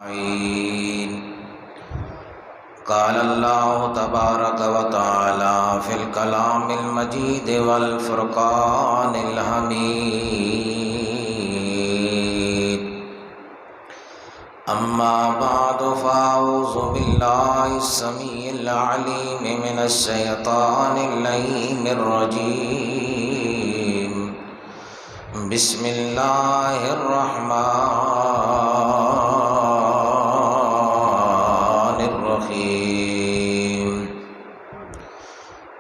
أجمعين. قال الله تبارك وتعالى في الكلام المجيد والفرقان الحميد. أما بعد فأعوذ بالله السميع العليم من الشيطان اللعين الرجيم. بسم الله الرحمن الرحيم.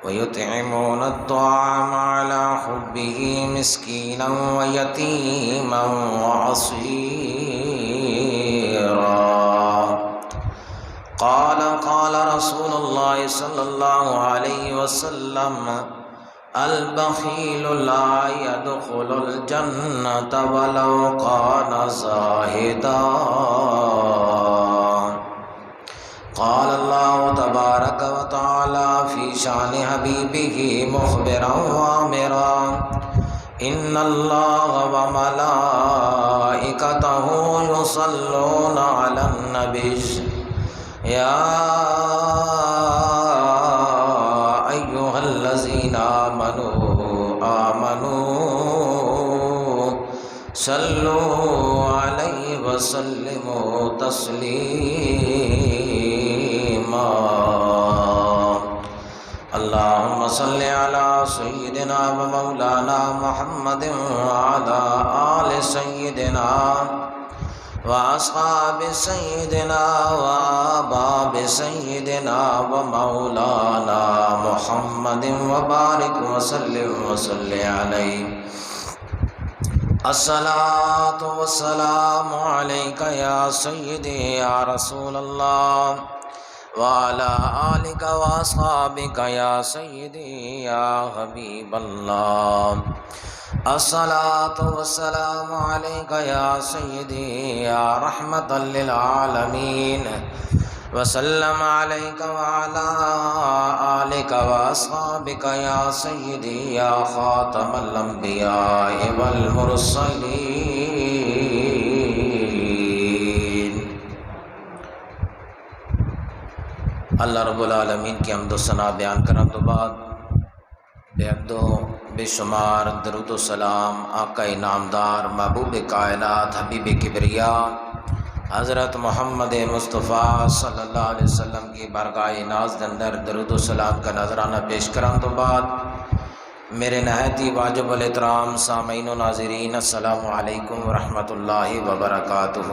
ويطعمون الطعام على حبه مسكينا ويتيما وعصيرا. قال رسول الله صلى الله عليه وسلم: البخيل لا يدخل الجنة ولو كان زاهدا. قال الله تبارك وتعالى في شان حبيبه مخبرا وامرا: إن الله وملائكته يصلون على النبي يا أيها الذين آمنوا صلوا عليه وسلموا تسليما. اللهم صل على سيدنا ومولانا محمد وعلى آل سيدنا وأصحاب سيدنا وآباب سيدنا ومولانا محمد وبارك وسلم عليه. الصلاة والسلام عليك يا سيدي يا رسول الله وعلى آلك وأصحابك يا سيدي يا حبيب الله. الصلاة والسلام عليك يا سيدي يا رحمة للعالمين وسلم عليك وعلى آلك وأصحابك يا سيدي يا خاتم الأنبياء والمرسلين. اللہ رب العالمین کی حمد و ثنا بیان کرنے تو بعد بے عد و بے شمار درود و سلام آقا نامدار محبوب کائنات حبیب کبریا حضرت محمد مصطفیٰ صلی اللہ علیہ وسلم کی بارگاہ ناز کے اندر درود و سلام کا نذرانہ پیش کرنے تو بعد میرے نہایت ہی واجب الاحترام سامعین و ناظرین، السلام علیکم ورحمۃ اللہ وبرکاتہ۔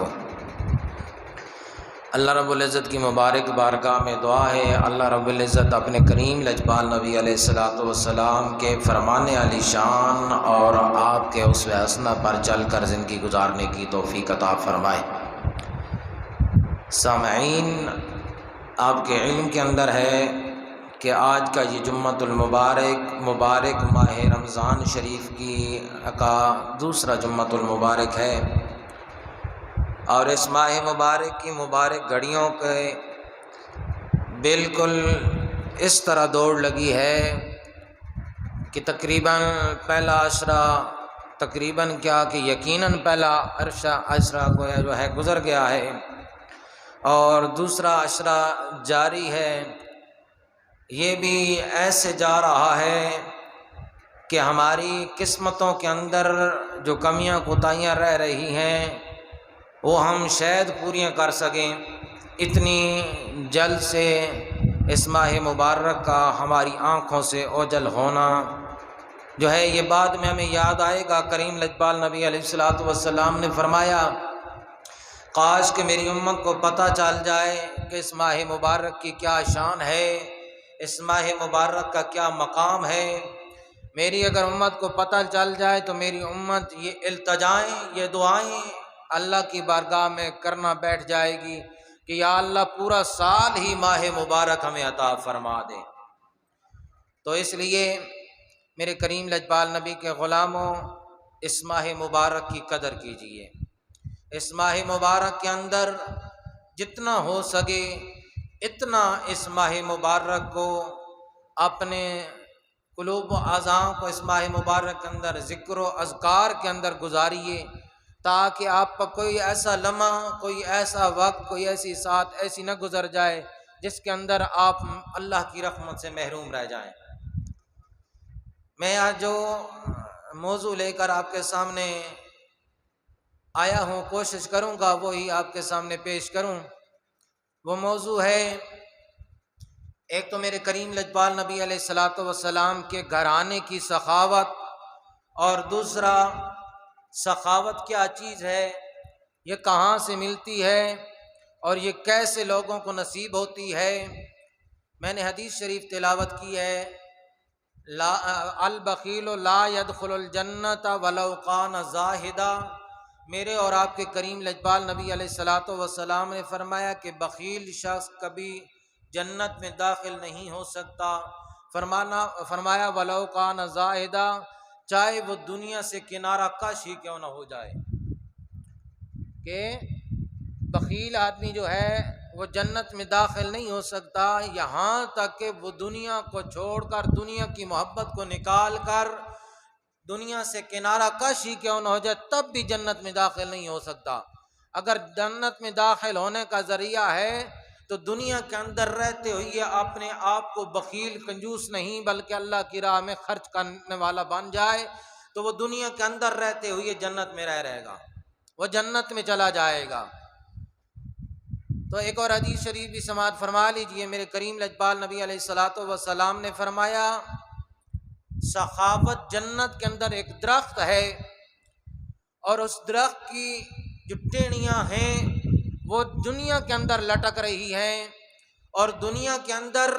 اللہ رب العزت کی مبارک بارگاہ میں دعا ہے اللہ رب العزت اپنے کریم لجپال نبی علیہ الصلوۃ والسلام کے فرمان علی شان اور آپ کے اسوہ حسنہ پر چل کر زندگی گزارنے کی توفیق عطا فرمائے۔ سامعین، آپ کے علم کے اندر ہے کہ آج کا یہ جمعۃ المبارک ماہ رمضان شریف کا دوسرا جمعۃ المبارک ہے، اور اس ماہ مبارک کی مبارک گھڑیوں کے بالکل اس طرح دوڑ لگی ہے کہ تقریباً پہلا عشرہ یقیناً پہلا عشرہ جو ہے گزر گیا ہے، اور دوسرا عشرہ جاری ہے۔ یہ بھی ایسے جا رہا ہے کہ ہماری قسمتوں کے اندر جو کمیاں کوتاہیاں رہ رہی ہیں وہ ہم شاید پوریاں کر سکیں، اتنی جلد سے اس ماہ مبارک کا ہماری آنکھوں سے اوجھل ہونا جو ہے یہ بعد میں ہمیں یاد آئے گا۔ کریم لجپال نبی علیہ الصلوۃ والسلام نے فرمایا کاش کہ میری امت کو پتہ چل جائے کہ اس ماہ مبارک کی کیا شان ہے، اس ماہ مبارک کا کیا مقام ہے۔ میری اگر امت کو پتہ چل جائے تو میری امت یہ التجائیں، یہ دعائیں اللہ کی بارگاہ میں کرنا بیٹھ جائے گی کہ یا اللہ پورا سال ہی ماہ مبارک ہمیں عطا فرما دے۔ تو اس لیے میرے کریم لجپال نبی کے غلاموں، اس ماہ مبارک کی قدر کیجیے۔ اس ماہ مبارک کے اندر جتنا ہو سکے اتنا اس ماہ مبارک کو اپنے قلوب و اعضاء کو اس ماہ مبارک کے اندر ذکر و اذکار کے اندر گزاریے، تاکہ آپ پر کوئی ایسا لمحہ، کوئی ایسا وقت، کوئی ایسی ساتھ ایسی نہ گزر جائے جس کے اندر آپ اللہ کی رحمت سے محروم رہ جائیں۔ میں آج جو موضوع لے کر آپ کے سامنے آیا ہوں، کوشش کروں گا وہی آپ کے سامنے پیش کروں۔ وہ موضوع ہے، ایک تو میرے کریم لجپال نبی علیہ الصلاۃ والسلام کے گھرانے کی سخاوت، اور دوسرا سخاوت کیا چیز ہے، یہ کہاں سے ملتی ہے اور یہ کیسے لوگوں کو نصیب ہوتی ہے۔ میں نے حدیث شریف تلاوت کی ہے، البخیل لا يدخل الجنت ولو کان زاہدا۔ میرے اور آپ کے کریم لجپال نبی علیہ الصلاۃ والسلام نے فرمایا کہ بخیل شخص کبھی جنت میں داخل نہیں ہو سکتا۔ فرمایا ولو کان زاہدا، چاہے وہ دنیا سے کنارہ کش ہی کیوں نہ ہو جائے، کہ بخیل آدمی جو ہے وہ جنت میں داخل نہیں ہو سکتا یہاں تک کہ وہ دنیا کو چھوڑ کر، دنیا کی محبت کو نکال کر دنیا سے کنارہ کش ہی کیوں نہ ہو جائے، تب بھی جنت میں داخل نہیں ہو سکتا۔ اگر جنت میں داخل ہونے کا ذریعہ ہے تو دنیا کے اندر رہتے ہوئے اپنے آپ کو بخیل، کنجوس نہیں بلکہ اللہ کی راہ میں خرچ کرنے والا بن جائے، تو وہ دنیا کے اندر رہتے ہوئے جنت میں رہے گا، وہ جنت میں چلا جائے گا۔ تو ایک اور حدیث شریف بھی سماعت فرما لیجئے، میرے کریم لجپال نبی علیہ الصلاۃ والسلام نے فرمایا، سخاوت جنت کے اندر ایک درخت ہے، اور اس درخت کی جو ٹہنیاں ہیں وہ دنیا کے اندر لٹک رہی ہیں، اور دنیا کے اندر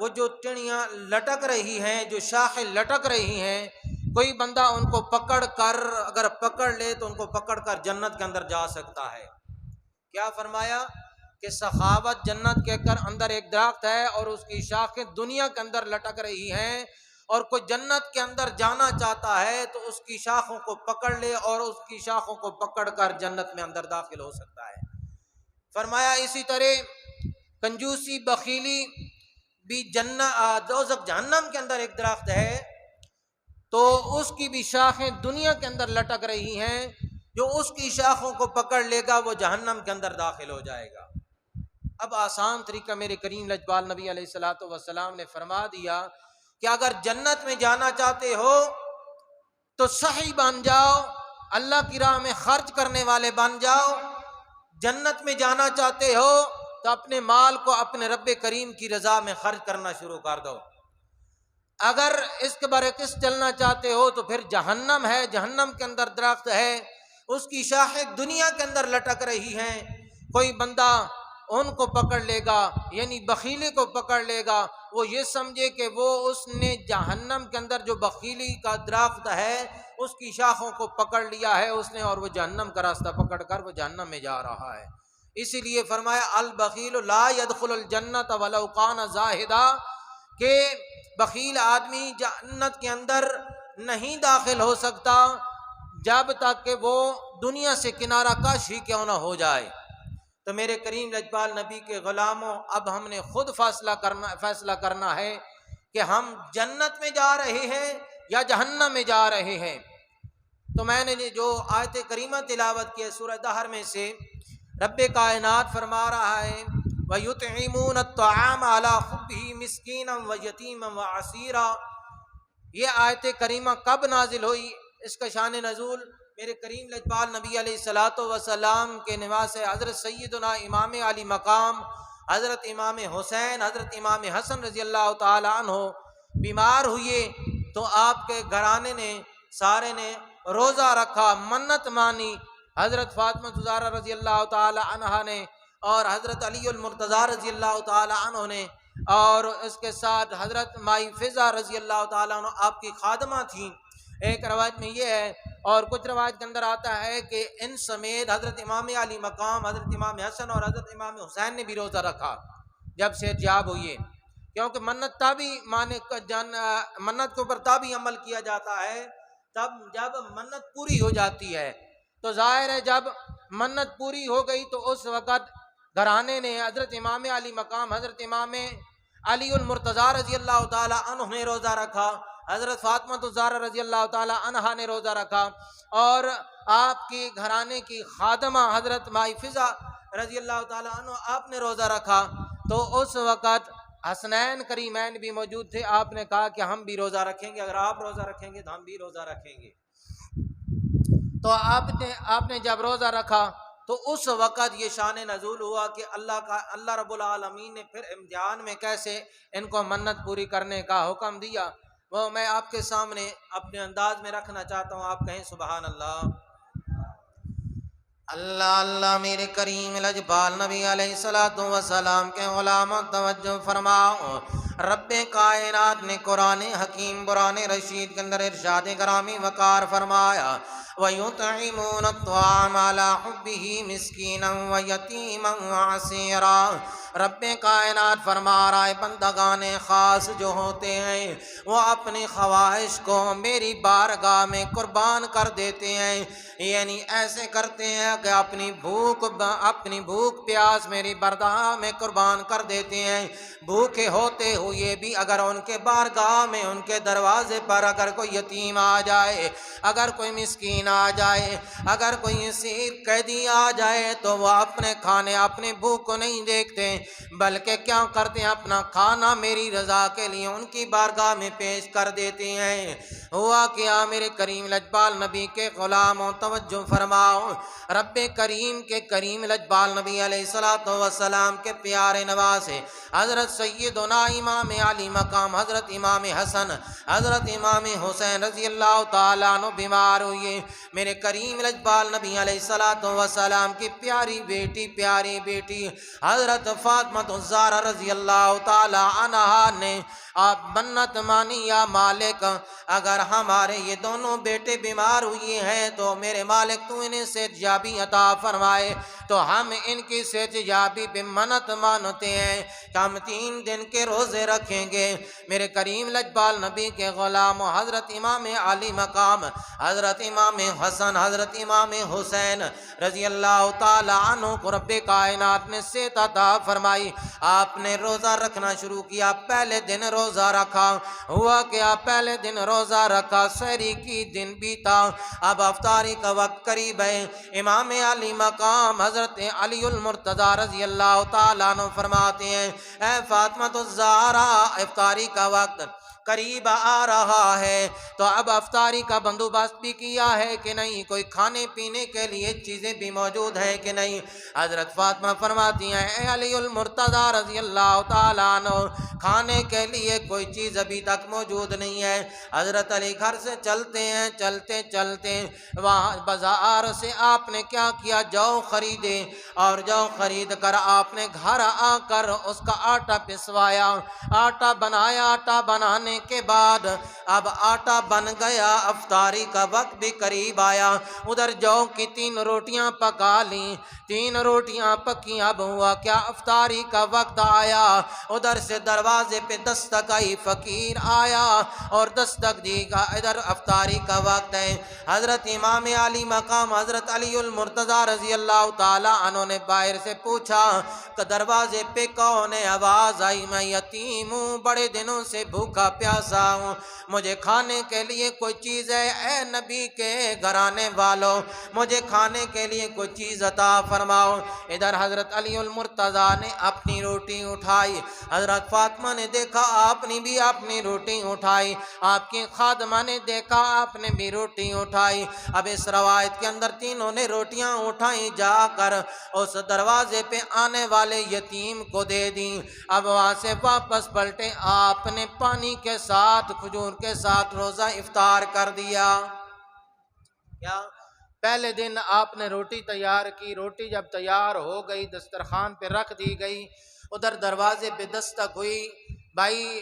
وہ جو ٹہنیاں لٹک رہی ہیں، جو شاخیں لٹک رہی ہیں، کوئی بندہ ان کو پکڑ کر، اگر پکڑ لے تو ان کو پکڑ کر جنت کے اندر جا سکتا ہے۔ کیا فرمایا کہ سخاوت جنت کے اندر ایک درخت ہے، اور اس کی شاخیں دنیا کے اندر لٹک رہی ہیں، اور کوئی جنت کے اندر جانا چاہتا ہے تو اس کی شاخوں کو پکڑ لے اور اس کی شاخوں کو پکڑ کر جنت میں اندر داخل ہو سکتا ہے۔ فرمایا اسی طرح کنجوسی، بخیلی بھی دوزخ جہنم کے اندر ایک درخت ہے، تو اس کی بھی شاخیں دنیا کے اندر لٹک رہی ہیں، جو اس کی شاخوں کو پکڑ لے گا وہ جہنم کے اندر داخل ہو جائے گا۔ اب آسان طریقہ میرے کریم لجپال نبی علیہ الصلاۃ والسلام نے فرما دیا کہ اگر جنت میں جانا چاہتے ہو تو سخی بن جاؤ، اللہ کی راہ میں خرچ کرنے والے بن جاؤ۔ جنت میں جانا چاہتے ہو تو اپنے مال کو اپنے رب کریم کی رضا میں خرچ کرنا شروع کر دو۔ اگر اس کے برعکس چلنا چاہتے ہو تو پھر جہنم ہے، جہنم کے اندر درخت ہے، اس کی شاخیں دنیا کے اندر لٹک رہی ہیں، کوئی بندہ ان کو پکڑ لے گا، یعنی بخیلی کو پکڑ لے گا، وہ یہ سمجھے کہ وہ اس نے جہنم کے اندر جو بخیلی کا درخت ہے اس کی شاخوں کو پکڑ لیا ہے اس نے، اور وہ جہنم کا راستہ پکڑ کر وہ جہنم میں جا رہا ہے۔ اسی لیے فرمایا البخیل لا يدخل الجنت ولو کان زاہدا، کہ بخیل آدمی جنت کے اندر نہیں داخل ہو سکتا جب تک کہ وہ دنیا سے کنارہ کش ہی کیوں نہ ہو جائے۔ تو میرے کریم لجپال نبی کے غلاموں، اب ہم نے خود فیصلہ کرنا ہے کہ ہم جنت میں جا رہے ہیں یا جہنم میں جا رہے ہیں۔ تو میں نے جو آیت کریمہ تلاوت کی ہے سورہ دہر میں سے، رب کائنات فرما رہا ہے وَيُطْعِمُونَ الطَّعَامَ عَلَىٰ حُبِّهِ مِسْكِينًا وَيَتِيمًا وَأَسِيرًا۔ یہ آیت کریمہ کب نازل ہوئی؟ اس کا شان نزول میرے کریم لجپال نبی علیہ الصلاۃ والسلام کے نواس حضرت سیدنا امام علی مقام حضرت امام حسین، حضرت امام حسن رضی اللہ تعالی عنہ بیمار ہوئے، تو آپ کے گھرانے نے سارے نے روزہ رکھا، منت مانی، حضرت فاطمہ زہرا رضی اللہ تعالی عنہا نے اور حضرت علی المرتضیٰ رضی اللہ تعالی عنہ نے، اور اس کے ساتھ حضرت مائی فضا رضی اللہ تعالی عنہ آپ کی خادمہ تھیں۔ ایک روایت میں یہ ہے، اور کچھ روایت کے اندر آتا ہے کہ ان سمیت حضرت امام علی مقام، حضرت امام حسن اور حضرت امام حسین نے بھی روزہ رکھا جب صحت یاب ہوئی، کیونکہ منت منت کے اوپر تابی عمل کیا جاتا ہے تب جب منت پوری ہو جاتی ہے۔ تو ظاہر ہے جب منت پوری ہو گئی تو اس وقت گھرانے نے حضرت امام علی مقام، حضرت امام علی المرتضیٰ رضی اللہ تعالی عنہ نے روزہ رکھا، حضرت فاطمہ الزہرا رضی اللہ تعالی عنہا نے روزہ رکھا، اور آپ کی گھرانے کی خادمہ حضرت مائی فضا رضی اللہ تعالی عنہ آپ نے روزہ رکھا۔ تو اس وقت حسنین کریمین بھی موجود تھے، آپ نے کہا کہ ہم بھی روزہ رکھیں گے، اگر آپ روزہ رکھیں گے تو ہم بھی روزہ رکھیں گے۔ تو آپ نے جب روزہ رکھا تو اس وقت یہ شان نزول ہوا کہ اللہ رب العالمین نے پھر امتحان میں کیسے ان کو منت پوری کرنے کا حکم دیا، وہ میں آپ کے سامنے اپنے انداز میں رکھنا چاہتا ہوں۔ آپ کہیں سبحان اللہ۔ اللہ اللہ میرے کریم لجپال نبی علیہ الصلوۃ والسلام کے غلاموں توجہ فرماؤ، رب کائنات نے قرآن حکیم قرآن رشید کے اندر ارشاد گرامی وقار فرمایا، وَيُطْعِمُونَ الطَّعَامَ عَلَىٰ حُبِّهِ مِسْكِينًا وَيَتِيمًا وَأَسِيرًا۔ رب کائنات فرما رہا ہے بندگان خاص جو ہوتے ہیں وہ اپنی خواہش کو میری بارگاہ میں قربان کر دیتے ہیں، یعنی ایسے کرتے ہیں کہ اپنی بھوک پیاس میری بارگاہ میں قربان کر دیتے ہیں، بھوکے ہوتے ہوئے بھی اگر ان کے بارگاہ میں ان کے دروازے پر اگر کوئی یتیم آ جائے، اگر کوئی مسکین آ جائے، اگر کوئی اسیر قیدی آ جائے تو وہ اپنے کھانے اپنی بھوک کو نہیں دیکھتے، بلکہ کیا کرتے ہیں اپنا کھانا میری رضا کے لیے ان کی بارگاہ میں پیش کر دیتے ہیں۔ ہوا کیا میرے کریم لجپال نبی کے غلاموں توجہ فرماؤ، رب کریم کے کریم لجپال نبی علیہ الصلوۃ والسلام کے پیارے نواسے حضرت سیدنا امام علی مقام حضرت امام حسن حضرت امام حسین رضی اللہ تعالیٰ عنہ بیمار ہوئے۔ میرے کریم لجپال نبی علیہ الصلوۃ والسلام کی پیاری بیٹی حضرت فاطمہ الزہرا رضی اللہ تعالی عنہا نے آپ منت مانی، یا مالک اگر ہمارے یہ دونوں بیٹے بیمار ہوئے ہیں تو میرے مالک تو انہیں صحت یابی عطا فرمائے، تو ہم ان کی صحت یابی پہ منت مانتے ہیں کہ ہم 3 دن کے روزے رکھیں گے۔ میرے کریم لجپال نبی کے غلام حضرت امام علی مقام حضرت امام حسن حضرت امام حسین رضی اللہ تعالی عنہ کو رب کائنات نے صحت عطا فرمائی، آپ نے روزہ رکھنا شروع کیا۔ پہلے دن روزہ رکھا، ہوا کیا پہلے دن روزہ رکھا، سحری کی دن بیتا، اب افطاری کا وقت قریب ہے۔ امام علی مقام حضرت علی المرتضی رضی اللہ تعالیٰ عنہ فرماتے ہیں، اے فاطمہ الزہرا افطاری کا وقت قریب آ رہا ہے، تو اب افطاری کا بندوبست بھی کیا ہے کہ نہیں، کوئی کھانے پینے کے لیے چیزیں بھی موجود ہیں کہ نہیں۔ حضرت فاطمہ فرماتی ہیں، اے علی المرتضی رضی اللہ تعالیٰ عنہ کھانے کے لیے کوئی چیز ابھی تک موجود نہیں ہے۔ حضرت علی گھر سے چلتے ہیں، چلتے وہاں بازار سے آپ نے کیا کیا، جو خریدے، اور جو خرید کر آپ نے گھر آ کر اس کا آٹا پسوایا، آٹا بنایا، آٹا بنانے کے بعد اب آٹا بن گیا، افطاری کا وقت بھی قریب آیا، ادھر جو کی 3 روٹیاں پکا لیں، 3 روٹیاں پکی، اب ہوا کیا افطاری کا وقت آیا، ادھر سے دروازے پہ دستک آئی، فقیر آیا اور دستک دی گا، ادھر افطاری کا وقت ہے۔ حضرت امام علی مقام حضرت علی المرتضی رضی اللہ تعالی عنہ نے باہر سے پوچھا کہ دروازے پہ کون ہے؟ آواز آئی، میں یتیم ہوں، بڑے دنوں سے بھوکا پیاسا ہوں، مجھے کھانے کے لیے کوئی چیز ہے، اے نبی کے گھرانے والوں مجھے کھانے کے لیے کوئی چیز عطا فرماؤ۔ ادھر حضرت علی المرتضی نے اپنی روٹی اٹھائی، حضرت فاطمہ نے دیکھا آپ نے بھی اپنی روٹی اٹھائی، آپ کی خادمہ نے دیکھا آپ نے بھی روٹی اٹھائی۔ اب اس روایت کے اندر تینوں نے روٹیاں اٹھائیں، جا کر اس دروازے پہ آنے والے یتیم کو دے دیں۔ اب وہاں سے واپس پلٹے، آپ نے پانی کے ساتھ کھجور کے ساتھ روزہ افطار کر دیا۔ کیا پہلے دن آپ نے روٹی تیار کی، روٹی جب تیار ہو گئی دسترخوان پہ رکھ دی گئی، ادھر دروازے پہ دستک ہوئی، بھائی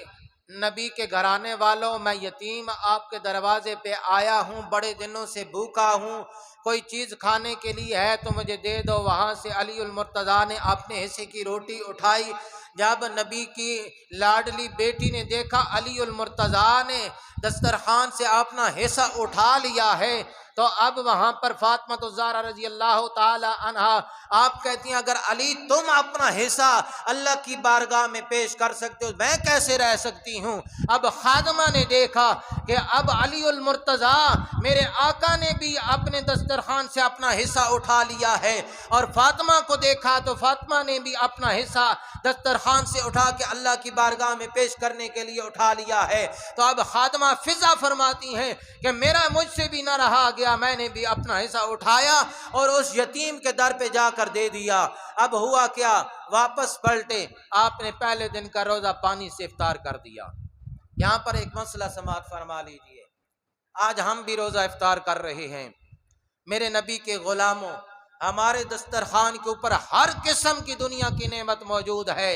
نبی کے گھرانے والوں میں یتیم آپ کے دروازے پہ آیا ہوں، بڑے دنوں سے بھوکا ہوں، کوئی چیز کھانے کے لیے ہے تو مجھے دے دو۔ وہاں سے علی المرتضی نے اپنے حصے کی روٹی اٹھائی، جب نبی کی لاڈلی بیٹی نے دیکھا علی المرتضی نے دسترخوان سے اپنا حصہ اٹھا لیا ہے تو اب وہاں پر فاطمہ الزہرا رضی اللہ تعالی عنہا آپ کہتی ہیں اگر علی تم اپنا حصہ اللہ کی بارگاہ میں پیش کر سکتے ہو میں کیسے رہ سکتی ہوں۔ اب خادمہ نے دیکھا کہ اب علی المرتضیٰ میرے آقا نے بھی اپنے دسترخوان سے اپنا حصہ اٹھا لیا ہے، اور فاطمہ کو دیکھا تو فاطمہ نے بھی اپنا حصہ دسترخوان سے اٹھا کے اللہ کی بارگاہ میں پیش کرنے کے لیے اٹھا لیا ہے۔ تو اب خادمہ فضا فرماتی ہیں کہ میرا مجھ سے بھی نہ رہا گیا، میں نے بھی اپنا حصہ اٹھایا اور اس یتیم کے در پہ جا کر دے دیا۔ اب ہوا کیا، واپس پلٹے، آپ نے پہلے دن کا روزہ پانی سے افطار کر دیا۔ یہاں پر ایک مسئلہ سماعت فرما لیجئے، آج ہم بھی روزہ افطار کر رہے ہیں، میرے نبی کے غلاموں ہمارے دسترخوان کے اوپر ہر قسم کی دنیا کی نعمت موجود ہے،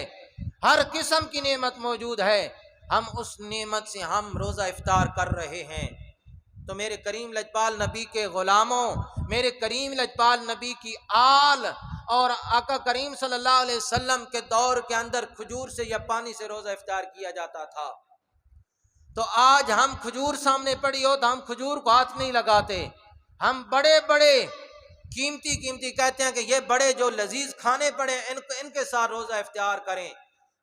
ہر قسم کی نعمت موجود ہے، ہم اس نعمت سے ہم روزہ افطار کر رہے ہیں۔ تو میرے کریم لجپال نبی کے غلاموں، میرے کریم لجپال نبی کی آل اور آقا کریم صلی اللہ علیہ وسلم کے دور کے اندر کھجور سے یا پانی سے روزہ افطار کیا جاتا تھا۔ تو آج ہم کھجور سامنے پڑی ہو تو ہم کھجور کو ہاتھ نہیں لگاتے، ہم بڑے بڑے قیمتی کہتے ہیں کہ یہ بڑے جو لذیذ کھانے پڑے ان کے ساتھ روزہ افطار کریں۔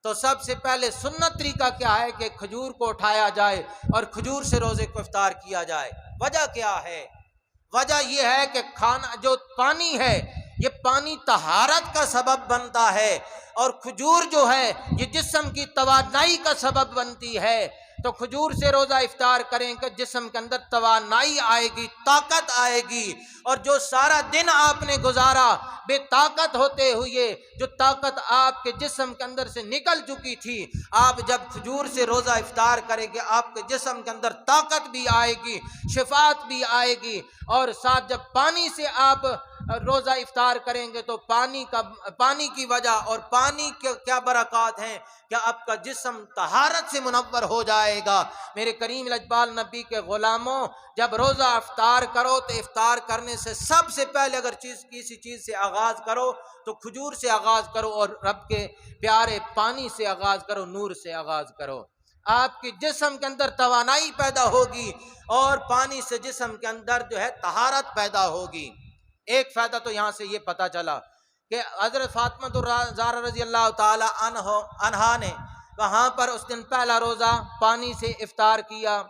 تو سب سے پہلے سنت طریقہ کیا ہے کہ کھجور کو اٹھایا جائے اور کھجور سے روزے کو افطار کیا جائے۔ وجہ کیا ہے؟ وجہ یہ ہے کہ کھانا جو پانی ہے یہ پانی طہارت کا سبب بنتا ہے، اور کھجور جو ہے یہ جسم کی توانائی کا سبب بنتی ہے۔ تو کھجور سے روزہ افطار کریں کہ جسم کے اندر توانائی آئے گی، طاقت آئے گی، اور جو سارا دن آپ نے گزارا بے طاقت ہوتے ہوئے، جو طاقت آپ کے جسم کے اندر سے نکل چکی تھی، آپ جب کھجور سے روزہ افطار کریں گے آپ کے جسم کے اندر طاقت بھی آئے گی، شفاعت بھی آئے گی، اور ساتھ جب پانی سے آپ روزہ افطار کریں گے تو پانی کی وجہ اور پانی کے کیا برکات ہیں کہ آپ کا جسم طہارت سے منور ہو جائے گا۔ میرے کریم لجپال نبی کے غلاموں جب روزہ افطار کرو تو افطار کرنے سے سب سے پہلے اگر کسی چیز سے آغاز کرو تو کھجور سے آغاز کرو، اور رب کے پیارے پانی سے آغاز کرو، نور سے آغاز کرو۔ آپ کے جسم کے اندر توانائی پیدا ہوگی اور پانی سے جسم کے اندر جو ہے طہارت پیدا ہوگی۔ ایک فائدہ تو یہاں سے یہ پتا چلا کہ حضرت فاطمہ الزہرا رضی اللہ تعالی عنہا نے وہاں پر اس دن پہلا روزہ پانی سے افطار کیا۔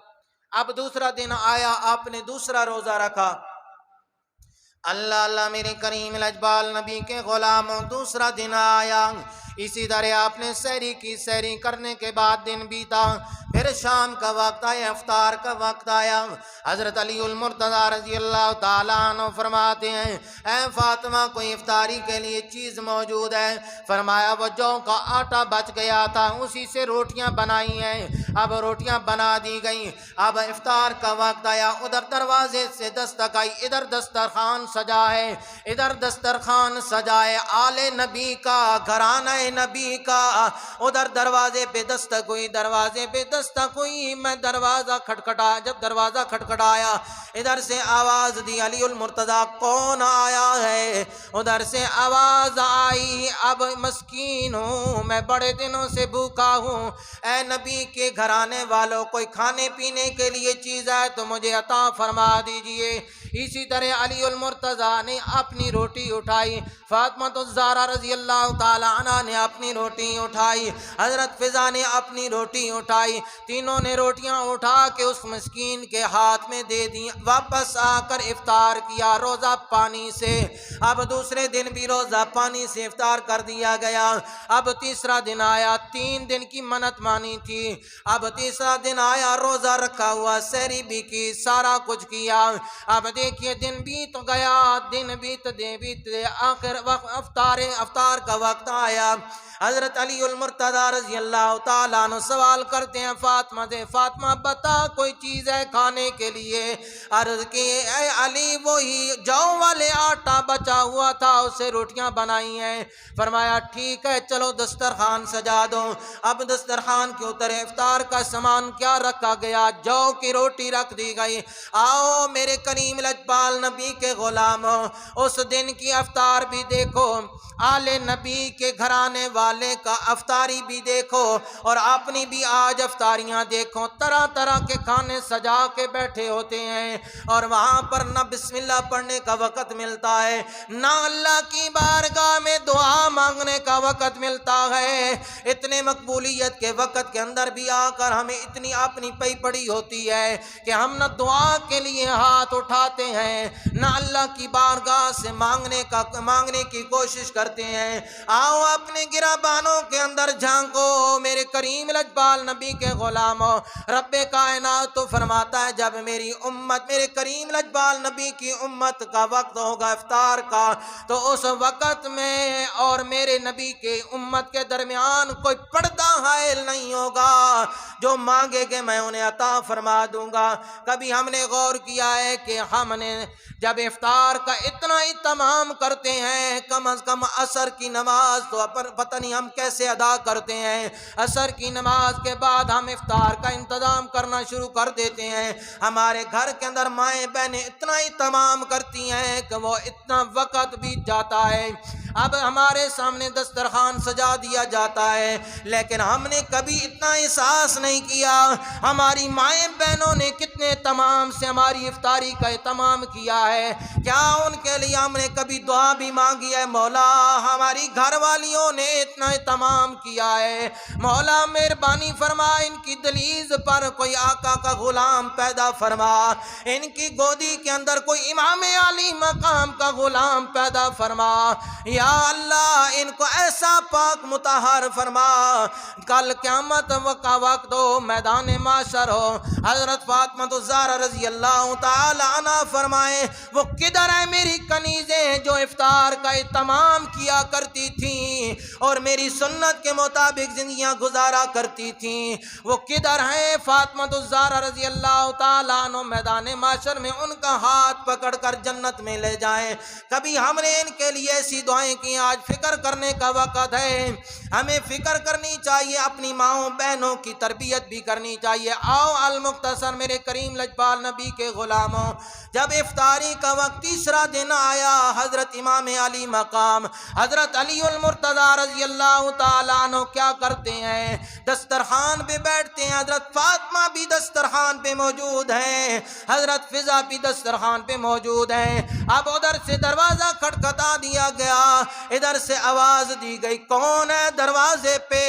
اب دوسرا دن آیا، آپ نے دوسرا روزہ رکھا۔ اللہ میرے کریم لجپال نبی کے غلاموں دوسرا دن آیا، اسی طرح آپ نے سحری کی، سحری کرنے کے بعد دن بیتا، پھر شام کا وقت آیا، افطار کا وقت آیا۔ حضرت علی المرتضیٰ رضی اللہ تعالیٰ عنہ فرماتے ہیں اے فاطمہ کوئی افطاری کے لیے چیز موجود ہے؟ فرمایا وہ جو کا آٹا بچ گیا تھا اسی سے روٹیاں بنائی ہیں۔ اب روٹیاں بنا دی گئیں، اب افطار کا وقت آیا، ادھر دروازے سے دستک آئی، ادھر دسترخوان سجا ہے، ادھر دسترخوان سجائے آل نبی کا، گھرانہ نبی کا، ادھر دروازے پہ دستک ہوئی، دروازے پہ دستک ہوئی، میں دروازہ کھٹکھٹایا، جب دروازہ کھٹکھٹایا ادھر سے آواز دی علی المرتضیٰ کون آیا ہے؟ ادھر سے آواز آئی اب مسکین ہوں میں، بڑے دنوں سے بھوکا ہوں، اے نبی کے گھرانے والوں کوئی کھانے پینے کے لیے چیز ہے تو مجھے عطا فرما دیجئے۔ اسی طرح علی المرتضیٰ نے اپنی روٹی اٹھائی، فاطمہ الزہرا رضی اللہ تعالی عنہ نے اپنی روٹی اٹھائی، حضرت فضا نے اپنی روٹی اٹھائی، تینوں نے روٹیاں اٹھا کے اس مسکین کے ہاتھ میں دے دی، واپس آ کر افطار کیا روزہ پانی سے۔ اب دوسرے دن بھی روزہ پانی سے افطار کر دیا گیا۔ اب تیسرا دن آیا، 3 دن کی منت مانی تھی، اب تیسرا دن آیا، روزہ رکھا ہوا، سحری بھی کی، سارا کچھ کیا۔ اب دیکھیے دن بیت گیا، دن بیت آخر افطار کا وقت آیا۔ حضرت علی المرتضیٰ رضی اللہ تعالیٰ عنہ سوال کرتے ہیں فاطمہ سے، فاطمہ بتا کوئی چیز ہے کھانے کے لیے؟ عرض کی اے علی وہی جو والے آٹا بچا ہوا تھا اسے روٹیاں بنائی ہیں۔ فرمایا ٹھیک ہے چلو دسترخوان سجا دو۔ اب دسترخوان کے اوپر افطار کا سامان کیا رکھا گیا؟ جو کی روٹی رکھ دی گئی۔ آؤ میرے کریم لجپال نبی کے غلاموں، اس دن کی افطار بھی دیکھو، آل نبی کے گھرانے والے والے کا افطاری بھی دیکھو اور اپنی بھی آج افطاریاں دیکھو، طرح طرح کے کھانے سجا کے بیٹھے ہوتے ہیں اور وہاں پر نہ بسم اللہ پڑھنے کا وقت ملتا ہے، نہ اللہ کی بارگاہ میں دعا مانگنے کا وقت ملتا ہے۔ اتنے مقبولیت کے وقت کے اندر بھی آ کر ہمیں اتنی اپنی پئی پڑی ہوتی ہے کہ ہم نہ دعا کے لیے ہاتھ اٹھاتے ہیں نہ اللہ کی بارگاہ سے مانگنے کی کوشش کرتے ہیں۔ آؤ اپنے گرابانوں کے اندر جھانکو میرے کریم لجپال نبی کے غلاموں، رب کائنات تو فرماتا ہے جب میری امت، میرے کریم لجپال نبی کی امت کا وقت ہوگا افطار کا، تو اس وقت میں اور میرے نبی کے امت کے درمیان کوئی پردہ حائل نہیں ہوگا، جو مانگے گے میں انہیں عطا فرما دوں گا۔ کبھی ہم نے غور کیا ہے کہ ہم نے جب افطار کا اتنا اہتمام کرتے ہیں، کم از کم عصر کی نماز تو پتہ نہیں ہم کیسے ادا کرتے ہیں، عصر کی نماز کے بعد ہم افطار کا انتظام کرنا شروع کر دیتے ہیں۔ ہمارے گھر کے اندر مائیں بہنیں اتنا اہتمام کرتی ہیں کہ وہ اتنا وقت بیت جاتا ہے، اب ہمارے سامنے دسترخوان سجا دیا جاتا ہے، لیکن ہم نے کبھی اتنا احساس نہیں کیا ہماری مائیں بہنوں نے کتنے تمام سے ہماری افطاری کا اہتمام کیا ہے۔ کیا ان کے لیے ہم نے کبھی دعا بھی مانگی ہے؟ مولا ہماری گھر والیوں نے اتنا اہتمام کیا ہے، مولا مہربانی فرما ان کی دلیز پر کوئی آقا کا غلام پیدا فرما، ان کی گودی کے اندر کوئی امام علی مقام کا غلام پیدا فرما، یا اللہ ان کو ایسا پاک مطہر فرما، کل قیامت کا وقت ہو، میدان معاشر ہو، حضرت فاطمہ الزہرا رضی اللہ تعالی عنہ فرمائے وہ کدھر ہے میری کنیزیں جو افطار کا اہتمام کیا کرتی تھیں اور میری سنت کے مطابق زندگیاں گزارا کرتی تھیں، وہ کدھر ہیں؟ فاطمہ الزہرا رضی اللہ تعالی عنہ میدان معاشر میں ان کا ہاتھ پکڑ کر جنت میں لے جائیں۔ کبھی ہم نے ان کے لیے ایسی دعائیں کی؟ آج فکر کرنے کا وقت ہے، ہمیں فکر کرنی چاہیے، اپنی ماؤں بہنوں کی تربیت بھی کرنی چاہیے۔ آؤ المختصر میرے کریم لجپال نبی کے غلاموں، جب افطاری کا وقت تیسرا دن آیا، حضرت امام علی مقام حضرت علی المرتضی رضی اللہ تعالیٰ عنہ کیا کرتے ہیں؟ دسترخوان پہ بیٹھتے ہیں، حضرت فاطمہ بھی دسترخوان پہ موجود ہیں، حضرت فضا بھی دسترخوان پہ موجود ہیں۔ اب ادھر سے دروازہ کھٹکھٹا دیا گیا، ادھر سے آواز دی گئی کون ہے دروازے پہ؟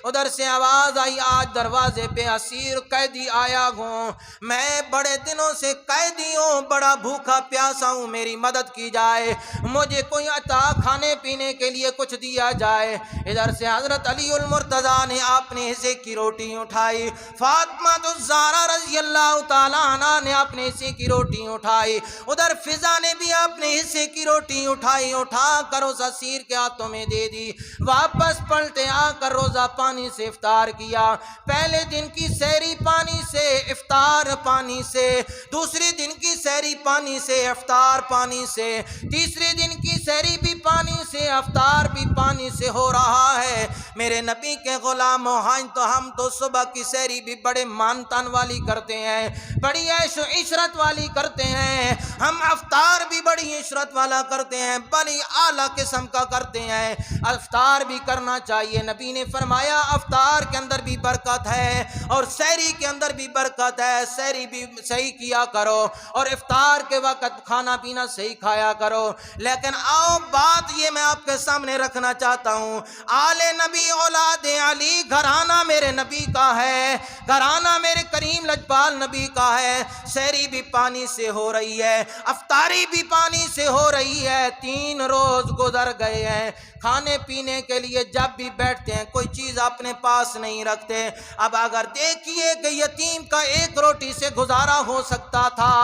ادھر سے آواز آئی آج دروازے پہ اسیر قیدی آیا ہوں، میں بڑے دنوں سے قیدی ہوں، بڑا بھوکا پیاسا ہوں، میری مدد کی جائے، مجھے کوئی عطا کھانے پینے کے لیے کچھ دیا جائے۔ ادھر سے حضرت علی المرتضی نے اپنے حصے کی روٹی اٹھائی، فاطمہ الزہرا رضی اللہ تعالیٰ عنہ نے اپنے حصے کی روٹی اٹھائی، ادھر فضا نے بھی اپنے حصے کی روٹی اٹھائی، اٹھا کر اس اسیر کے ہاتھوں میں دے دی، واپس پلٹے آ کر روزہ پانی سے افطار کیا۔ پہلے دن کی سحری پانی سے، افطار پانی سے، دوسرے دن کی سحری پانی سے، افطار پانی سے، تیسرے دن کی سحری بھی پانی سے، افطار بھی پانی سے ہو رہا ہے۔ میرے نبی کے غلاموں، ہم تو صبح کی سحری بھی بڑے مان تان والی کرتے ہیں، بڑی عیش و عشرت والی کرتے ہیں، ہم افطار بھی بڑی عشرت والا کرتے ہیں، بڑی اعلیٰ قسم کا کرتے ہیں۔ افطار بھی کرنا چاہیے، نبی نے فرمایا افطار کے اندر بھی برکت ہے اور سحری کے اندر بھی برکت ہے، سحری بھی صحیح کیا کرو اور افطار کے وقت کھانا پینا صحیح کھایا کرو۔ لیکن آؤ بات یہ میں آپ کے سامنے رکھنا چاہتا ہوں، آل نبی اولاد علی گھرانہ میرے نبی کا ہے، گھرانہ میرے کریم لجپال نبی کا ہے، سحری بھی پانی سے ہو رہی ہے، افطاری بھی پانی سے ہو رہی ہے، 3 روز گزر گئے ہیں، کھانے پینے کے لیے جب بھی بیٹھتے ہیں کوئی چیز اپنے پاس نہیں رکھتے۔ اب اگر دیکھیے کہ یتیم کا 1 روٹی سے گزارا ہو سکتا تھا،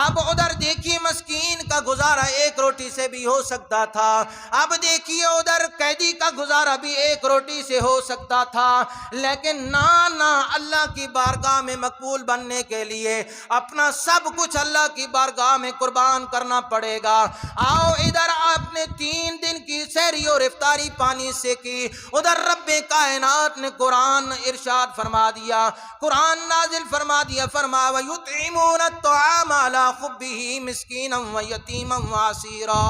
اب ادھر دیکھیے مسکین کا گزارا 1 روٹی سے بھی ہو سکتا تھا، اب دیکھیے ادھر قیدی کا گزارا بھی 1 روٹی سے ہو سکتا تھا، لیکن نہ اللہ کی بارگاہ میں مقبول بننے کے لیے اپنا سب کچھ اللہ کی بارگاہ میں قربان کرنا پڑے گا۔ آؤ ادھر آپ نے 3 دن کی سحری اور افطاری پانی سے کی، ادھر رب کائنات نے قرآن ارشاد فرما دیا، قرآن نازل فرما دیا، فرما وَيُطْعِمُونَ الطَّعَامَ عَلَى حُبِّهِ مِسْكِينًا وَيَتِيمًا وَأَسِيرًا۔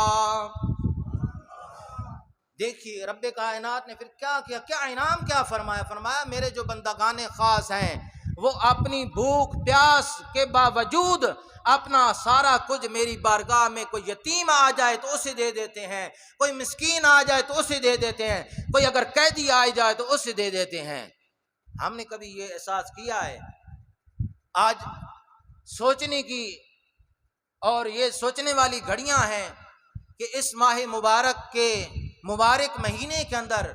دیکھیے رب کائنات نے پھر کیا کیا، کیا انعام کیا فرمایا، فرمایا میرے جو بندگان خاص ہیں وہ اپنی بھوک پیاس کے باوجود اپنا سارا کچھ میری بارگاہ میں، کوئی یتیم آ جائے تو اسے دے دیتے ہیں، کوئی مسکین آ جائے تو اسے دے دیتے ہیں، کوئی اگر قیدی آ جائے تو اسے دے دیتے ہیں۔ ہم نے کبھی یہ احساس کیا ہے؟ آج سوچنے کی اور یہ سوچنے والی گھڑیاں ہیں کہ اس ماہ مبارک کے مبارک مہینے کے اندر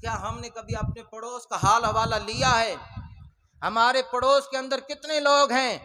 کیا ہم نے کبھی اپنے پڑوس کا حال حوالہ لیا ہے؟ ہمارے پڑوس کے اندر کتنے لوگ ہیں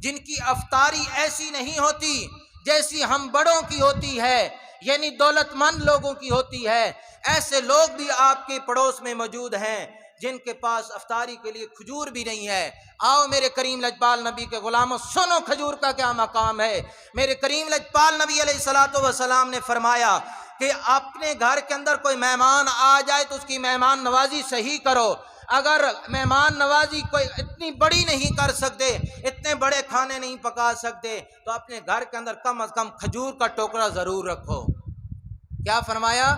جن کی افطاری ایسی نہیں ہوتی جیسی ہم بڑوں کی ہوتی ہے، یعنی دولت مند لوگوں کی ہوتی ہے۔ ایسے لوگ بھی آپ کے پڑوس میں موجود ہیں جن کے پاس افطاری کے لیے کھجور بھی نہیں ہے۔ آؤ میرے کریم لجپال نبی کے غلاموں، سنو کھجور کا کیا مقام ہے۔ میرے کریم لجپال نبی علیہ الصلوۃ والسلام نے فرمایا کہ اپنے گھر کے اندر کوئی مہمان آ جائے تو اس کی مہمان نوازی صحیح کرو۔ اگر مہمان نوازی کوئی اتنی بڑی نہیں کر سکتے، اتنے بڑے کھانے نہیں پکا سکتے، تو اپنے گھر کے اندر کم از کم کھجور کا ٹوکرا ضرور رکھو۔ کیا فرمایا؟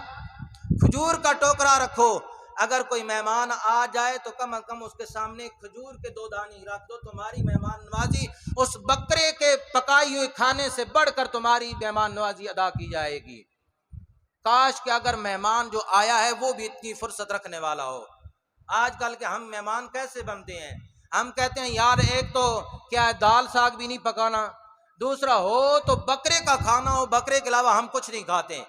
کھجور کا ٹوکرا رکھو۔ اگر کوئی مہمان آ جائے تو کم از کم اس کے سامنے کھجور کے 2 دانے رکھ دو، تمہاری مہمان نوازی اس بکرے کے پکائی ہوئے کھانے سے بڑھ کر تمہاری مہمان نوازی ادا کی جائے گی۔ کاش کہ اگر مہمان جو آیا ہے وہ بھی اتنی فرصت رکھنے والا ہو۔ آج کل کے ہم مہمان کیسے بنتے ہیں؟ ہم کہتے ہیں یار ایک تو کیا ہے دال ساگ بھی نہیں پکانا، دوسرا ہو تو بکرے کا کھانا ہو، بکرے کے علاوہ ہم کچھ نہیں کھاتے،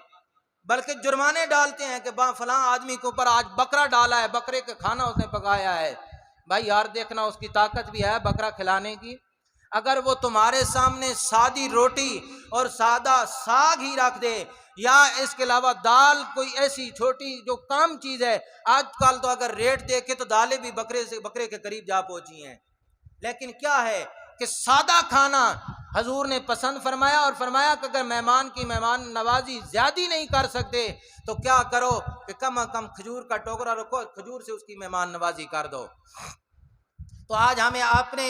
بلکہ جرمانے ڈالتے ہیں کہ فلاں آدمی کے اوپر آج بکرا ڈالا ہے، بکرے کا کھانا اس نے پکایا ہے۔ بھائی یار دیکھنا اس کی طاقت بھی ہے بکرا کھلانے کی۔ اگر وہ تمہارے سامنے سادی روٹی اور سادہ ساگ ہی رکھ دے، یا اس کے علاوہ دال کوئی ایسی چھوٹی جو کم چیز ہے، آج کل تو اگر ریٹ دیکھے تو دالیں بھی بکرے کے قریب جا پہنچی ہیں، لیکن کیا ہے کہ سادہ کھانا حضور نے پسند فرمایا، اور فرمایا کہ اگر مہمان کی مہمان نوازی زیادہ نہیں کر سکتے تو کیا کرو کہ کم از کم کھجور کا ٹوکرا رکھو، کھجور سے اس کی مہمان نوازی کر دو۔ تو آج ہمیں اپنے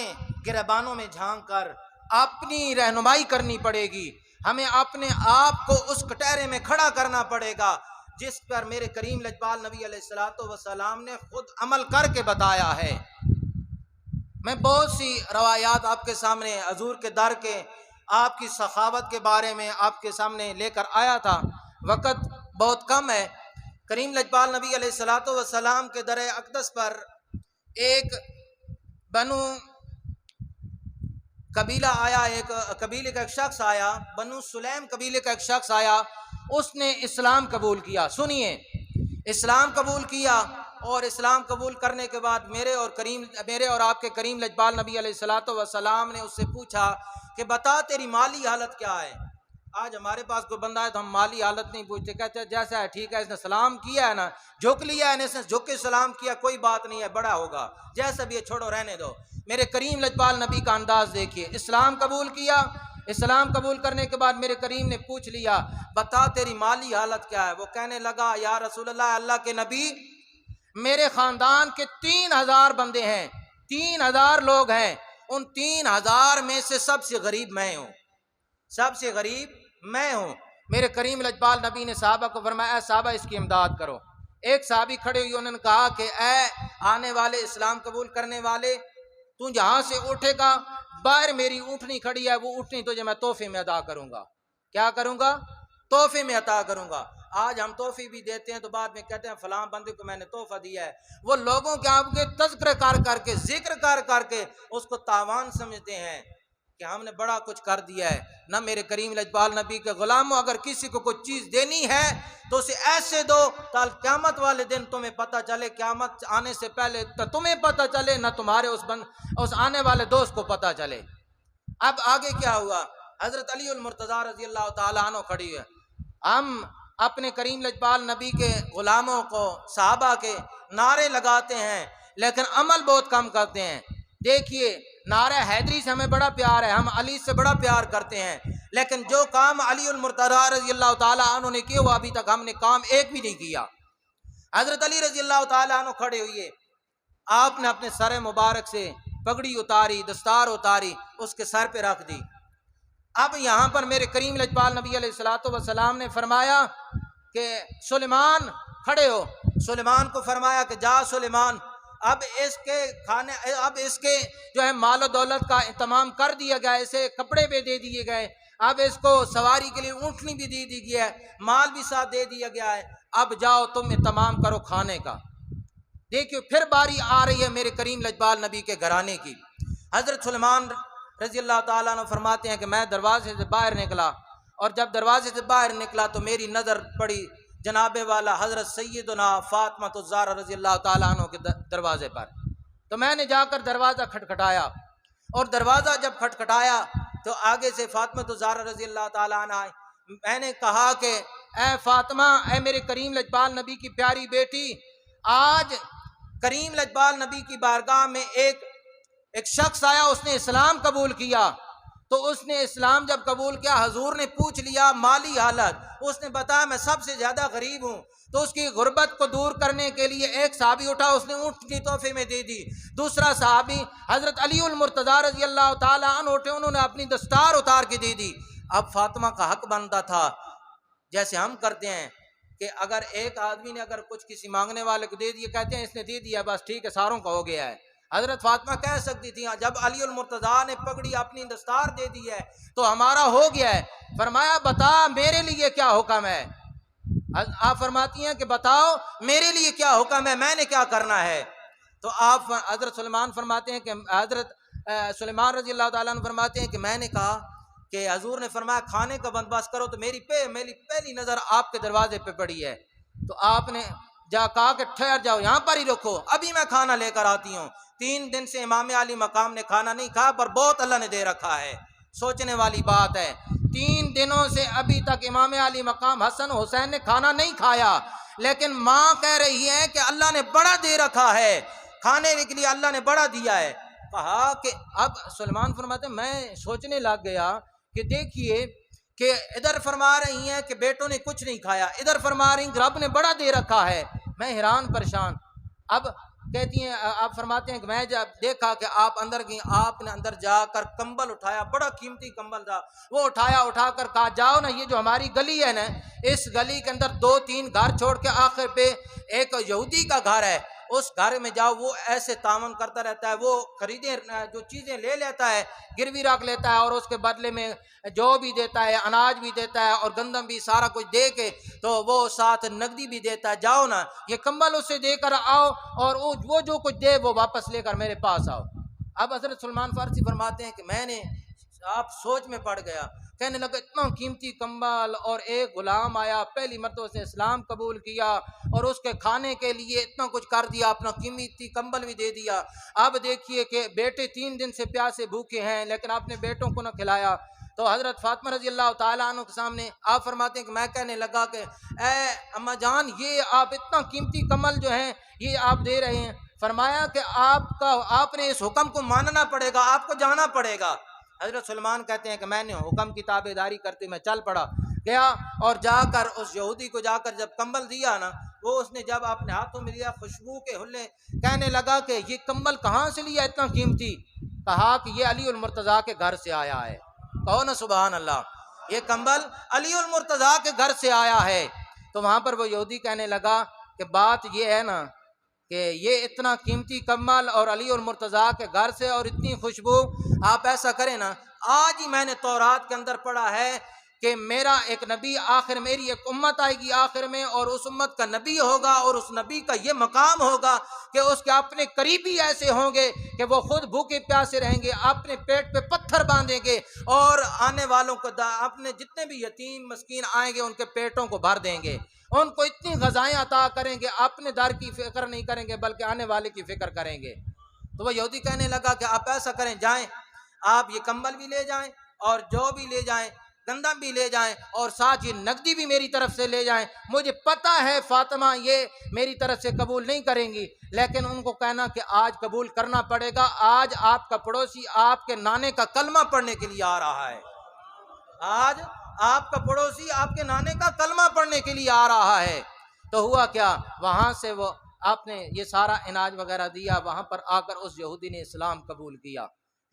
گریبانوں میں جھانک کر اپنی رہنمائی کرنی پڑے گی، ہمیں اپنے آپ کو اس کٹہرے میں کھڑا کرنا پڑے گا جس پر میرے کریم لجپال نبی علیہ الصلوۃ والسلام نے خود عمل کر کے بتایا ہے۔ میں بہت سی روایات آپ کے سامنے حضور کے در کے، آپ کی سخاوت کے بارے میں آپ کے سامنے لے کر آیا تھا، وقت بہت کم ہے۔ کریم لجپال نبی علیہ الصلوۃ والسلام کے در اقدس پر ایک بنو قبیلہ آیا، ایک قبیلے کا ایک شخص آیا، بنو سلیم قبیلے کا ایک شخص آیا، اس نے اسلام قبول کیا۔ سنیے، اسلام قبول کیا، اور اسلام قبول کرنے کے بعد میرے اور آپ کے کریم لجپال نبی علیہ الصلوۃ والسلام نے اس سے پوچھا کہ بتا تیری مالی حالت کیا ہے۔ آج ہمارے پاس کوئی بندہ ہے تو ہم مالی حالت نہیں پوچھتے، کہتے ہیں جیسا ہے ٹھیک ہے، اس نے سلام کیا ہے نا، جھک لیا ہے، اس نے جھک کے سلام کیا، کوئی بات نہیں ہے، بڑا ہوگا، جیسا بھی ہے چھوڑو رہنے دو۔ میرے کریم لجپال نبی کا انداز دیکھیے، اسلام قبول کیا، اسلام قبول کرنے کے بعد میرے کریم نے پوچھ لیا بتا تیری مالی حالت کیا ہے۔ وہ کہنے لگا یا رسول اللہ، اللہ کے نبی، میرے خاندان کے 3000 بندے ہیں، 3000 لوگ ہیں، ان 3000 میں سے سب سے غریب میں ہوں، سب سے غریب میں ہوں۔ میرے کریم لجپال نبی نے صحابہ کو فرمایا اے صحابہ اس کی امداد کرو۔ ایک صحابی کھڑے ہوئے، انہوں نے کہا کہ اے آنے والے اسلام قبول کرنے والے، تو جہاں سے اٹھے گا باہر میری اونٹنی کھڑی ہے، وہ اونٹنی تجھے میں تحفے میں عطا کروں گا۔ کیا کروں گا؟ تحفے میں عطا کروں گا۔ آج ہم تحفے بھی دیتے ہیں تو بعد میں کہتے ہیں فلاں بندے کو میں نے تحفہ دیا ہے، وہ لوگوں کے آپ کے تذکرہ کر کے ذکر کر کے اس کو تاوان سمجھتے ہیں کہ ہم نے بڑا کچھ کر دیا ہے۔ نہ میرے کریم لجپال نبی کے غلاموں، اگر کسی کو کوئی چیز دینی ہے تو اسے ایسے دو تاکہ قیامت والے دن تمہیں پتہ چلے، قیامت آنے سے پہلے نہ تمہیں پتہ چلے نہ تمہارے اس آنے والے دوست کو پتہ چلے۔ اب آگے کیا ہوا؟ حضرت علی المرتضیٰ رضی اللہ تعالیٰ عنہ کھڑی ہے۔ ہم اپنے کریم لجپال نبی کے غلاموں کو، صحابہ کے نعرے لگاتے ہیں لیکن عمل بہت کم کرتے ہیں۔ دیکھیے، نعرہ حیدری سے ہمیں بڑا پیار ہے، ہم علی سے بڑا پیار کرتے ہیں، لیکن جو کام علی المرتضیٰ رضی اللہ تعالیٰ عنہ نے کیا وہ ابھی تک ہم نے کام ایک بھی نہیں کیا۔ حضرت علی رضی اللہ تعالیٰ عنہ کھڑے ہوئے، آپ نے اپنے سر مبارک سے پگڑی اتاری، دستار اتاری، اس کے سر پہ رکھ دی۔ اب یہاں پر میرے کریم لجپال نبی علیہ الصلوۃ والسلام نے فرمایا کہ سلیمان کھڑے ہو. سلیمان کو فرمایا کہ جا سلیمان، اب اس کے کھانے، اب اس کے جو ہے مال و دولت کا اہتمام کر دیا گیا، اسے کپڑے بھی دے دیے گئے، اب اس کو سواری کے لیے اونٹنی بھی دے دی گیا ہے، مال بھی ساتھ دے دیا گیا ہے، اب جاؤ تم اہتمام کرو کھانے کا. دیکھیے پھر باری آ رہی ہے میرے کریم لجپال نبی کے گھرانے کی. حضرت سلیمان رضی اللہ تعالیٰ عنہ فرماتے ہیں کہ میں دروازے سے باہر نکلا، اور جب دروازے سے باہر نکلا تو میری نظر پڑی جناب والا حضرت سیدنا فاطمہ الزہرا رضی اللہ تعالیٰ عنہ کے دروازے پر. تو میں نے جا کر دروازہ کھٹکھٹایا، اور دروازہ جب کھٹکھٹایا تو آگے سے فاطمہ الزہرا رضی اللہ تعالیٰ عنہ آئی. میں نے کہا کہ اے فاطمہ، اے میرے کریم لجپال نبی کی پیاری بیٹی، آج کریم لجپال نبی کی بارگاہ میں ایک شخص آیا، اس نے اسلام قبول کیا. تو اس نے اسلام جب قبول کیا، حضور نے پوچھ لیا مالی حالت، اس نے بتایا میں سب سے زیادہ غریب ہوں. تو اس کی غربت کو دور کرنے کے لیے ایک صحابی اٹھا، اس نے اونٹ کی تحفے میں دے دی. دوسرا صحابی حضرت علی المرتضیٰ رضی اللہ تعالیٰ عنہ اٹھے، انہوں نے اپنی دستار اتار کے دے دی. اب فاطمہ کا حق بنتا تھا، جیسے ہم کرتے ہیں کہ اگر ایک آدمی نے اگر کچھ کسی مانگنے والے کو دے دیا، کہتے ہیں اس نے دے دیا بس ٹھیک ہے ساروں کا ہو گیا ہے. حضرت فاطمہ کہہ سکتی تھی جب علی المرتضیٰ نے پگڑی اپنی دستار دے دی ہے تو ہمارا ہو گیا ہے. فرمایا بتا میرے لیے کیا حکم ہے. آپ فرماتی ہیں کہ بتاؤ میرے لیے کیا حکم ہے، میں نے کیا کرنا ہے. تو آپ حضرت سلیمان فرماتے ہیں کہ حضرت سلیمان رضی اللہ تعالیٰ عنہ فرماتے ہیں کہ میں نے کہا کہ حضور نے فرمایا کھانے کا بندوبست کرو، تو میری پہلی نظر آپ کے دروازے پہ پڑی ہے. تو آپ نے جا کہا کہ ٹھہر جاؤ یہاں پر ہی رکھو، ابھی میں کھانا لے کر آتی ہوں. 3 دن سے امام علی مقام نے کھانا نہیں کھایا، پر بہت اللہ نے دے رکھا ہے. سوچنے والی بات ہے، 3 دنوں سے ابھی تک امام علی مقام حسن حسین نے کھانا نہیں کھایا، لیکن ماں کہہ رہی ہے کہ اللہ نے بڑا دے رکھا ہے، کھانے کے لیے اللہ نے بڑا دیا ہے. کہا کہ اب سلیمان فرماتے ہیں میں سوچنے لگ گیا کہ دیکھیے کہ ادھر فرما رہی ہیں کہ بیٹوں نے کچھ نہیں کھایا، ادھر فرما رہی ہیں کہ رب نے بڑا دے رکھا ہے. میں حیران پریشان. اب کہتی ہیں، آپ فرماتے ہیں کہ میں جب دیکھا کہ آپ اندر گئیں، آپ نے اندر جا کر کمبل اٹھایا، بڑا قیمتی کمبل تھا، وہ اٹھا کر کہا جاؤ نا، یہ جو ہماری گلی ہے نا، اس گلی کے اندر 2-3 گھر چھوڑ کے آخر پہ ایک یہودی کا گھر ہے، اس گھر میں جاؤ، وہ ایسے تعاون کرتا رہتا ہے، وہ خریدے جو چیزیں لے لیتا ہے، گروی رکھ لیتا ہے، اور اس کے بدلے میں جو بھی دیتا ہے، اناج بھی دیتا ہے اور گندم بھی، سارا کچھ دے کے تو وہ ساتھ نقدی بھی دیتا ہے. جاؤ نا یہ کمبل اسے دے کر آؤ، اور وہ جو کچھ دے وہ واپس لے کر میرے پاس آؤ. اب حضرت سلمان فارسی فرماتے ہیں کہ میں نے آپ سوچ میں پڑ گیا، کہنے لگا اتنا قیمتی کمبل، اور ایک غلام آیا پہلی مرتبہ اس نے اسلام قبول کیا، اور اس کے کھانے کے لیے اتنا کچھ کر دیا، اپنا قیمتی کمبل بھی دے دیا. اب دیکھیے کہ بیٹے 3 دن سے پیاسے بھوکے ہیں، لیکن آپ نے بیٹوں کو نہ کھلایا. تو حضرت فاطمہ رضی اللہ تعالیٰ عنہ کے سامنے آپ فرماتے ہیں کہ میں کہنے لگا کہ اے اماں جان، یہ آپ اتنا قیمتی کمبل جو ہیں یہ آپ دے رہے ہیں. فرمایا کہ آپ نے اس حکم کو ماننا پڑے گا، آپ کو جانا پڑے گا. حضرت سلمان کہتے ہیں کہ میں نے حکم کی تابع داری کرتے میں چل پڑا گیا، اور جا کر اس یہودی کو جا کر جب کمبل دیا نا، وہ اس نے جب اپنے ہاتھوں میں لیا، خوشبو کے حلے، کہنے لگا کہ یہ کمبل کہاں سے لیا اتنا قیمتی. کہا کہ یہ علی المرتضیٰ کے گھر سے آیا ہے. کہو نا سبحان اللہ، یہ کمبل علی المرتضیٰ کے گھر سے آیا ہے. تو وہاں پر وہ یہودی کہنے لگا کہ بات یہ ہے نا کہ یہ اتنا قیمتی کمبل اور علی المرتضیٰ کے گھر سے اور اتنی خوشبو، آپ ایسا کریں نا، آج ہی میں نے تورات کے اندر پڑھا ہے کہ میرا ایک نبی آخر، میری ایک امت آئے گی آخر میں، اور اس امت کا نبی ہوگا، اور اس نبی کا یہ مقام ہوگا کہ اس کے اپنے قریبی ایسے ہوں گے کہ وہ خود بھوکے پیاسے رہیں گے، اپنے پیٹ پہ پتھر باندھیں گے، اور آنے والوں کو اپنے جتنے بھی یتیم مسکین آئیں گے ان کے پیٹوں کو بھر دیں گے، ان کو اتنی غذائیں عطا کریں گے، اپنے در کی فکر نہیں کریں گے بلکہ آنے والے کی فکر کریں گے. تو وہ یہودی کہنے لگا کہ آپ ایسا کریں، جائیں آپ یہ کمبل بھی لے جائیں، اور جو بھی لے جائیں، گندم بھی لے جائیں، اور ساتھ یہ نقدی بھی میری طرف سے لے جائیں. مجھے پتہ ہے فاطمہ یہ میری طرف سے قبول نہیں کریں گی، لیکن ان کو کہنا کہ آج قبول کرنا پڑے گا، آج آپ کا پڑوسی آپ کے نانے کا کلمہ پڑھنے کے لیے آ رہا ہے، آج آپ کا پڑوسی آپ کے نانے کا کلمہ پڑھنے کے لیے آ رہا ہے. تو ہوا کیا، وہاں سے وہ آپ نے یہ سارا اناج وغیرہ دیا، وہاں پر آ کر اس یہودی نے اسلام قبول کیا.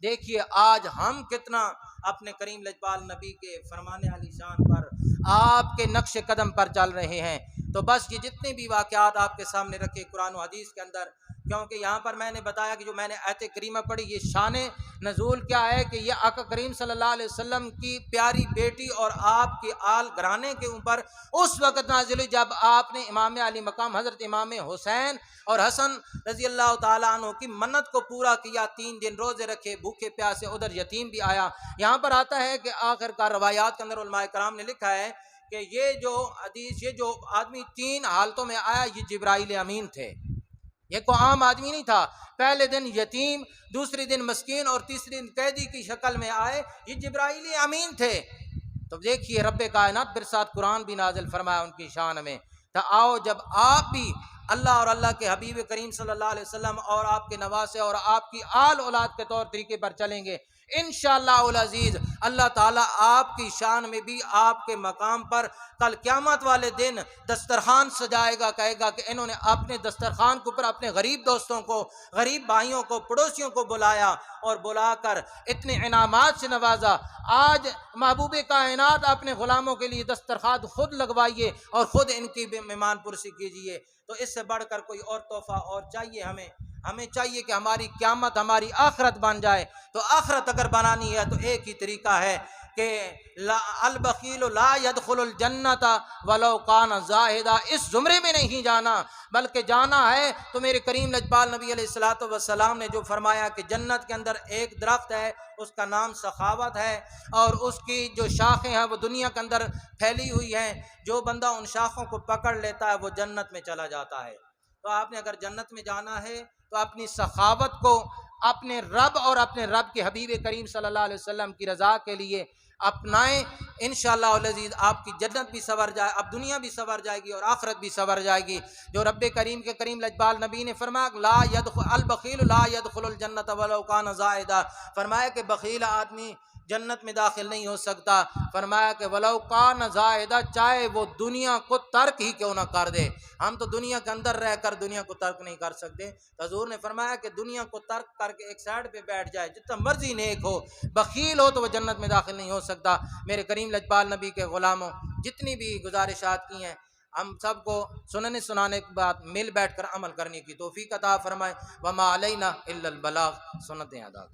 دیکھیے آج ہم کتنا اپنے کریم لجپال نبی کے فرمانے علی شان پر، آپ کے نقش قدم پر چل رہے ہیں۔ تو بس یہ جتنے بھی واقعات آپ کے سامنے رکھے قرآن و حدیث کے اندر، کیونکہ یہاں پر میں نے بتایا کہ جو میں نے آیت کریمہ پڑھی، یہ شان نزول کیا ہے کہ یہ آقا کریم صلی اللہ علیہ وسلم کی پیاری بیٹی اور آپ کی آل گھرانے کے اوپر اس وقت نازل ہوئی جب آپ نے امام علی مقام حضرت امام حسین اور حسن رضی اللہ تعالیٰ عنہ کی منت کو پورا کیا، 3 دن روزے رکھے بھوکے پیاسے، ادھر یتیم بھی آیا۔ یہاں پر آتا ہے کہ آخر کا روایات کے اندر علماء کرام نے لکھا ہے کہ یہ جو حدیث، یہ جو آدمی 3 حالتوں میں آیا، یہ جبرائیل امین تھے، یہ کوئی عام آدمی نہیں تھا۔ پہلے دن یتیم، دوسرے دن مسکین اور تیسرے دن قیدی کی شکل میں آئے، یہ جبرائیل امین تھے۔ تو دیکھیے رب کائنات برسات قرآن بھی نازل فرمایا ان کی شان میں۔ تو آؤ جب آپ بھی اللہ اور اللہ کے حبیب کریم صلی اللہ علیہ وسلم اور آپ کے نواسے اور آپ کی آل اولاد کے طور طریقے پر چلیں گے، انشاءاللہ العزیز اللہ تعالیٰ آپ کی شان میں بھی آپ کے مقام پر کل قیامت والے دن دسترخوان سجائے گا، کہے گا کہ انہوں نے اپنے دسترخوان کے اوپر اپنے غریب دوستوں کو، غریب بھائیوں کو، پڑوسیوں کو بلایا اور بلا کر اتنے انعامات سے نوازا۔ آج محبوب کائنات اپنے غلاموں کے لیے دسترخوان خود لگوائیے اور خود ان کی مہمان پرسی کیجیے۔ تو اس سے بڑھ کر کوئی اور تحفہ اور چاہیے ہمیں چاہیے کہ ہماری قیامت ہماری آخرت بن جائے۔ تو آخرت اگر بنانی ہے تو ایک ہی طریقہ ہے کہ البخیل لا يدخل الجنت ولو کان زاہدا، اس زمرے میں نہیں جانا بلکہ جانا ہے تو میرے کریم لجپال نبی علیہ الصلوۃ والسلام نے جو فرمایا کہ جنت کے اندر ایک درخت ہے، اس کا نام سخاوت ہے، اور اس کی جو شاخیں ہیں وہ دنیا کے اندر پھیلی ہوئی ہیں، جو بندہ ان شاخوں کو پکڑ لیتا ہے وہ جنت میں چلا جاتا ہے۔ تو آپ نے اگر جنت میں جانا ہے تو اپنی سخاوت کو اپنے رب اور اپنے رب کے حبیب کریم صلی اللہ علیہ وسلم کی رضا کے لیے اپنائیں، انشاءاللہ العزیز آپ کی جنت بھی سنور جائے، اب دنیا بھی سنور جائے گی اور آخرت بھی سنور جائے گی۔ جو رب کریم کے کریم لجپال نبی نے فرمایا لا يدخل البخیل لا يدخل الجنت ولو کان زاہدا، فرمایا کہ بخیل آدمی جنت میں داخل نہیں ہو سکتا، فرمایا کہ ولو کان زاہدا، چاہے وہ دنیا کو ترک ہی کیوں نہ کر دے۔ ہم تو دنیا کے اندر رہ کر دنیا کو ترک نہیں کر سکتے، حضور نے فرمایا کہ دنیا کو ترک کر کے ایک سائڈ پہ بیٹھ جائے، جتنا مرضی نیک ہو، بخیل ہو تو وہ جنت میں داخل نہیں ہو سکتا۔ میرے کریم لجپال نبی کے غلاموں، جتنی بھی گزارشات کی ہیں ہم سب کو سننے سنانے کے بعد مل بیٹھ کر عمل کرنے کی توفیق عطا فرمائے۔ وما علینا الا البلاغ، سنتیں ادا۔